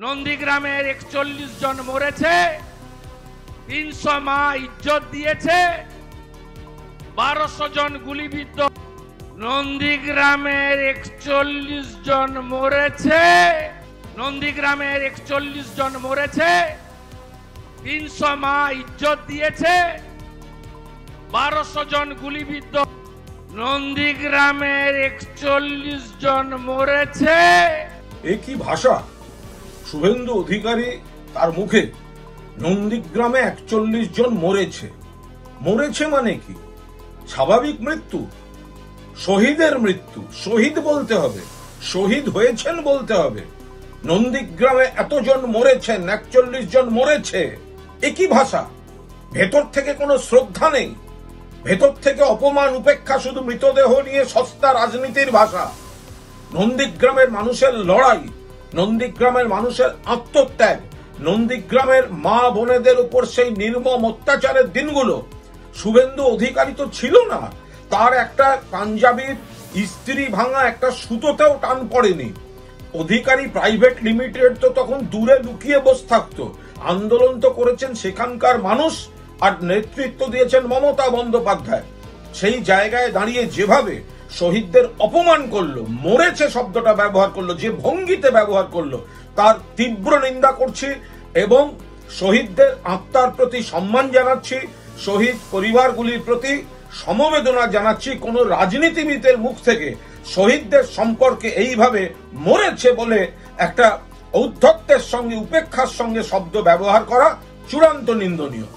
নন্দীগ্রামের ৪১ জন মরেছে, ৩০০ মা ইজ্জত দিয়েছে, ১২০০ জন গুলিবিদ্ধ। নন্দীগ্রামের ৪১ জন মরেছে, নন্দীগ্রামের ৪১ জন মরেছে, ৩০০ মা ইজ্জত দিয়েছে, ১২০০ জন গুলিবিদ্ধ। নন্দীগ্রামের ৪১ জন মরেছে। একই ভাষা শুভেন্দু অধিকারী তার মুখে নন্দীগ্রামে ৪১ জন মরেছে। মরেছে মানে কি? স্বাভাবিক মৃত্যু, শহীদের মৃত্যু। শহীদ বলতে হবে, শহীদ হয়েছেন বলতে হবে। নন্দীগ্রামে এতজন মরেছেন, ৪১ জন মরেছে, একই ভাষা। ভেতর থেকে কোনো শ্রদ্ধা নেই, ভেতর থেকে অপমান উপেক্ষা, শুধু মৃতদেহ নিয়ে সস্তা রাজনীতির ভাষা। নন্দীগ্রামের মানুষের লড়াই, নন্দীগ্রামের মানুষের আত্মত্যাগ, নন্দীগ্রামের মা বোনেদের উপর সেই নির্মম অত্যাচারের দিনগুলো শুভেন্দু অধিকারী তো ছিল না। তার একটা পাঞ্জাবির ইস্ত্রি ভাঙা একটা সুতোতেও টান পড়েনি। অধিকারী প্রাইভেট লিমিটেড তো তখন দূরে লুকিয়ে বসে থাকতো। আন্দোলন তো করেছেন সেখানকার মানুষ, আর নেতৃত্ব দিয়েছেন মমতা বন্দ্যোপাধ্যায়। সেই জায়গায় দাঁড়িয়ে যেভাবে শহীদদের অপমান করলো, মরেছে শব্দটা ব্যবহার করলো, যে ভঙ্গিতে ব্যবহার করলো, তার তীব্র নিন্দা করছি এবং শহীদদের আত্মার প্রতি সম্মান জানাচ্ছি, শহীদ পরিবারগুলির প্রতি সমবেদনা জানাচ্ছি। কোন রাজনীতিবিদের মুখ থেকে শহীদদের সম্পর্কে এইভাবে মরেছে বলে একটা ঔদ্ধত্যের সঙ্গে, উপেক্ষার সঙ্গে শব্দ ব্যবহার করা চূড়ান্ত নিন্দনীয়।